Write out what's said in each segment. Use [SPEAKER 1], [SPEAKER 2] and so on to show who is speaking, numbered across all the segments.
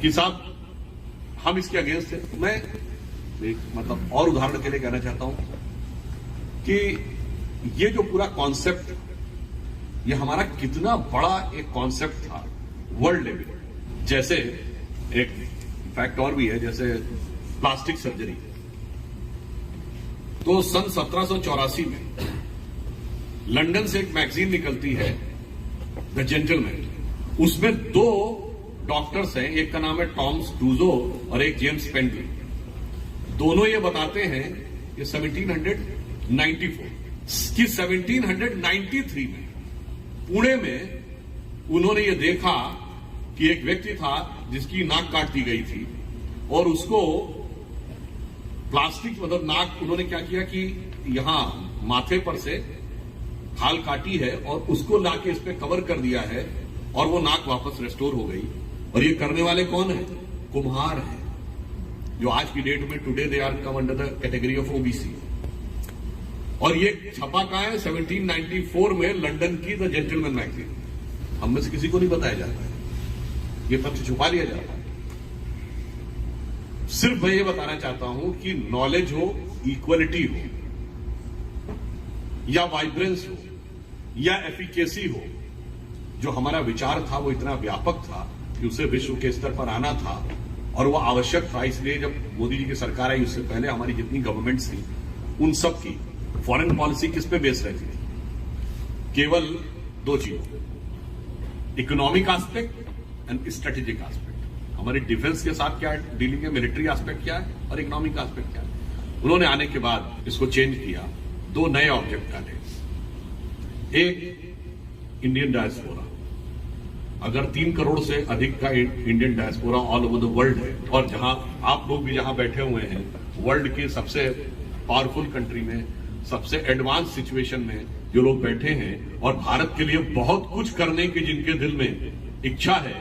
[SPEAKER 1] कि साहब हम इसके अगेंस्ट थे। मैं एक मतलब और उदाहरण के लिए कहना चाहता हूं कि ये जो पूरा कॉन्सेप्ट, ये हमारा कितना बड़ा एक कॉन्सेप्ट था वर्ल्ड लेवल। जैसे एक फैक्ट और भी है, जैसे प्लास्टिक सर्जरी। तो सन 1784 में लंदन से एक मैगजीन निकलती है द जेंटलमैन, उसमें 2 डॉक्टर्स हैं, एक का नाम है टॉमस क्रूजो और एक जेम्स पेंडली। दोनों ये बताते हैं कि 1794 कि 1793 में पुणे में उन्होंने ये देखा कि एक व्यक्ति था जिसकी नाक काट दी गई थी और उसको प्लास्टिक मतलब नाक, उन्होंने क्या किया कि यहां माथे पर से खाल काटी है और उसको लाके इस पे कवर कर दिया है और वो नाक वापस रेस्टोर हो गई। और ये करने वाले कौन है? कुम्हार है, जो आज की डेट में today they are come under the category of OBC. और ये छपा कहां है? 1794 में लंदन की द जेंटलमैन मैगजीन। हम में से किसी को नहीं बताया जाता है, ये तथ्य छुपा लिया जाता है। सिर्फ मैं ये बताना चाहता हूं कि नॉलेज हो, इक्वलिटी हो या वाइब्रेंस हो या एफिकेसी हो, जो हमारा विचार था वो इतना व्यापक था कि उसे विश्व के स्तर पर आना था और वो आवश्यक था। इसलिए जब मोदी जी की सरकार आई उससे पहले हमारी जितनी गवर्नमेंट्स थी उन सब की फॉरेन पॉलिसी किस पे बेस रहती थी? केवल 2 चीजों, economic aspect and strategic aspect. हमारी डिफेंस के साथ क्या डीलिंग है, मिलिट्री एस्पेक्ट क्या है और इकोनॉमिक एस्पेक्ट क्या है। उन्होंने आने के बाद इसको चेंज किया, 2 नए ऑब्जेक्ट डाले। एक इंडियन डायस्पोरा, अगर 3 करोड़ से अधिक का Indian diaspora all over the world है और जहां आप लोग भी जहां बैठे हुए हैं, वर्ल्ड के सबसे पावरफुल कंट्री में, सबसे एडवांस सिचुएशन में जो लोग बैठे हैं और भारत के लिए बहुत कुछ करने की जिनके दिल में इच्छा है,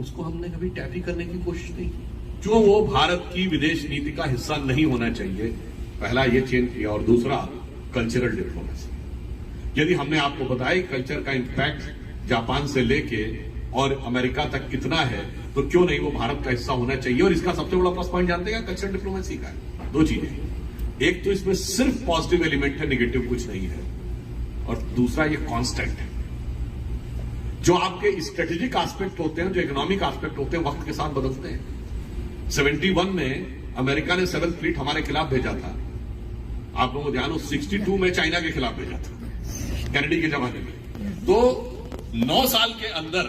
[SPEAKER 1] उसको हमने कभी टैप ही करने की कोशिश नहीं की। जो वो भारत की विदेश नीति का हिस्सा नहीं होना चाहिए, पहला ये चेंज किया। और दूसरा कल्चरल डिप्लोमेसी। यदि हमने आपको बताया कल्चर का इंपैक्ट जापान से लेके और अमेरिका तक कितना है, तो क्यों नहीं वो भारत का हिस्सा होना चाहिए। और इसका सबसे बड़ा प्लस पॉइंट जानते हैं कल्चरल डिप्लोमेसी का है? 2 चीजें, एक तो इसमें सिर्फ पॉजिटिव एलिमेंट है, नेगेटिव कुछ नहीं है, और दूसरा ये कांस्टेंट है। जो आपके स्ट्रेटेजिक एस्पेक्ट होते हैं, जो इकोनॉमिक एस्पेक्ट होते हैं, वक्त के साथ बदलते हैं। 71 में अमेरिका ने 7th फ्लीट हमारे खिलाफ भेजा था, आप लोगों को ध्यान हो। 62 में चाइना के खिलाफ भेजा था, कैनेडी के जमाने में। तो 9 साल के अंदर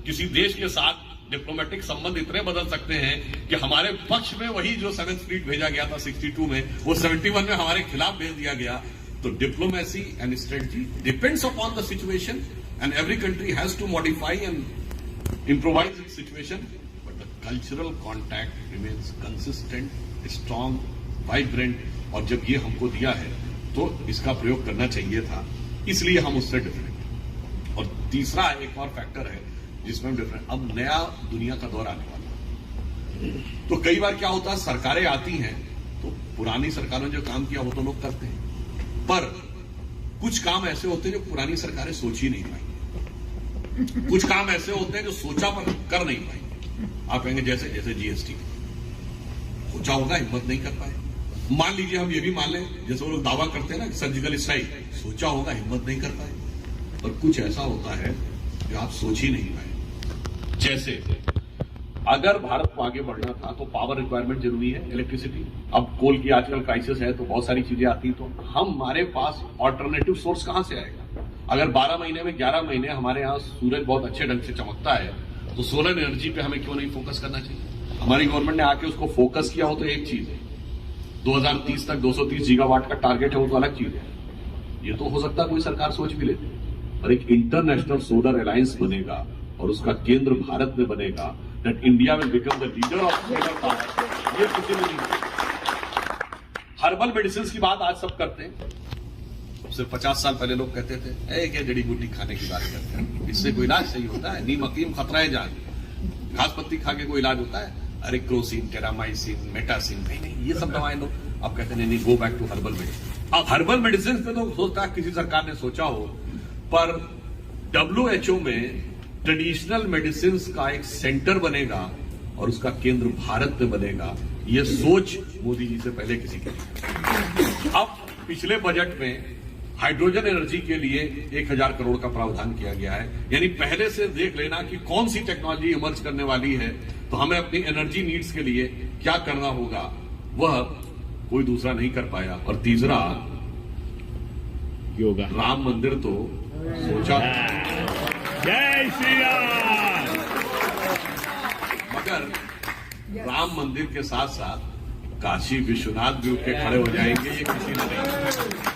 [SPEAKER 1] किसी देश के साथ डिप्लोमेटिक संबंध इतने बदल सकते हैं कि हमारे पक्ष में वही जो 7th फ्लीट भेजा गया था 62 में, वो 71 में हमारे खिलाफ भेज दिया गया। तो diplomacy and strategy depends upon the situation and every country has to modify and improvise its situation, but the cultural contact remains consistent, strong, vibrant. और जब ये हमको दिया है तो इसका प्रयोग करना चाहिए था, इसलिए हम उससे डिफरेंट। और तीसरा एक और फैक्टर है जिसमें हम डिफरेंट, अब नया दुनिया का दौर आने वाला है। तो कई बार क्या होता है, सरकारें आती हैं तो पुरानी सरकारों ने जो काम किया वो तो लोग करते हैं, पर कुछ काम ऐसे होते हैं जो पुरानी सरकारें सोच ही नहीं पाई। कुछ काम ऐसे होते हैं जो सोचा पर कर नहीं पाई। आप कहेंगे जैसे जैसे जीएसटी सोचा होगा, हिम्मत नहीं कर पाए। मान लीजिए हम ये भी मान लें, जैसे वो लोग दावा करते हैं ना कि सर्जिकल स्ट्राइक, सोचा होगा, हिम्मत नहीं कर पाए। और कुछ ऐसा होता है जो आप सोच ही नहीं पाए। जैसे अगर भारत को आगे बढ़ना था तो पावर रिक्वायरमेंट जरूरी है, इलेक्ट्रिसिटी। अब कोल की आजकल क्राइसिस है तो बहुत सारी चीजें आती, तो हमारे पास ऑल्टरनेटिव सोर्स कहां से आएगा? अगर 12 महीने में 11 महीने हमारे यहाँ सूरज बहुत अच्छे ढंग से चमकता है, तो सोलर एनर्जी पे हमें क्यों नहीं फोकस करना चाहिए? हमारी गवर्नमेंट ने आके उसको फोकस किया हो तो एक चीज है, 2030 तक 230 गीगावाट का टारगेट है, वो तो अलग चीज है। ये तो हो सकता है कोई सरकार सोच भी लेती, और एक इंटरनेशनल सोलर अलायंस बनेगा और उसका केंद्र भारत में बनेगा, that India will become the leader of solar power. ये किसी ने नहीं। हर्बल मेडिसिन की बात आज सब करते हैं, सिर्फ 50 साल पहले लोग कहते थे क्या जड़ी बूटी खाने की बात करते हैं, इससे कोई इलाज सही होता है? नीम हकीम खतरा है जान, घास पत्ती खा के कोई इलाज होता है? अरे क्रोसिन, टेरामाइसिन, मेटासिन, नहीं, ये सब दवाएं लोग अब कहते हैं नहीं, go back to herbal medicine. अब हर्बल मेडिसिन पे तो सोचता है किसी सरकार ने सोचा हो, पर WHO में ट्रेडिशनल मेडिसिन का एक सेंटर बनेगा और उसका केंद्र भारत में बनेगा, ये सोच मोदी जी से पहले किसी की नहीं। अब पिछले बजट में हाइड्रोजन एनर्जी के लिए 1000 करोड़ का प्रावधान किया गया है, यानी पहले से देख लेना कि कौन सी टेक्नोलॉजी इमर्ज करने वाली है, तो हमें अपनी एनर्जी नीड्स के लिए क्या करना होगा, वह कोई दूसरा नहीं कर पाया। और तीसरा,
[SPEAKER 2] योगा।
[SPEAKER 1] राम मंदिर तो सोचा,
[SPEAKER 2] जय श्री राम।
[SPEAKER 1] मगर राम मंदिर के साथ साथ काशी विश्वनाथ भी उठ के खड़े हो जाएंगे, ये किसी ने नहीं।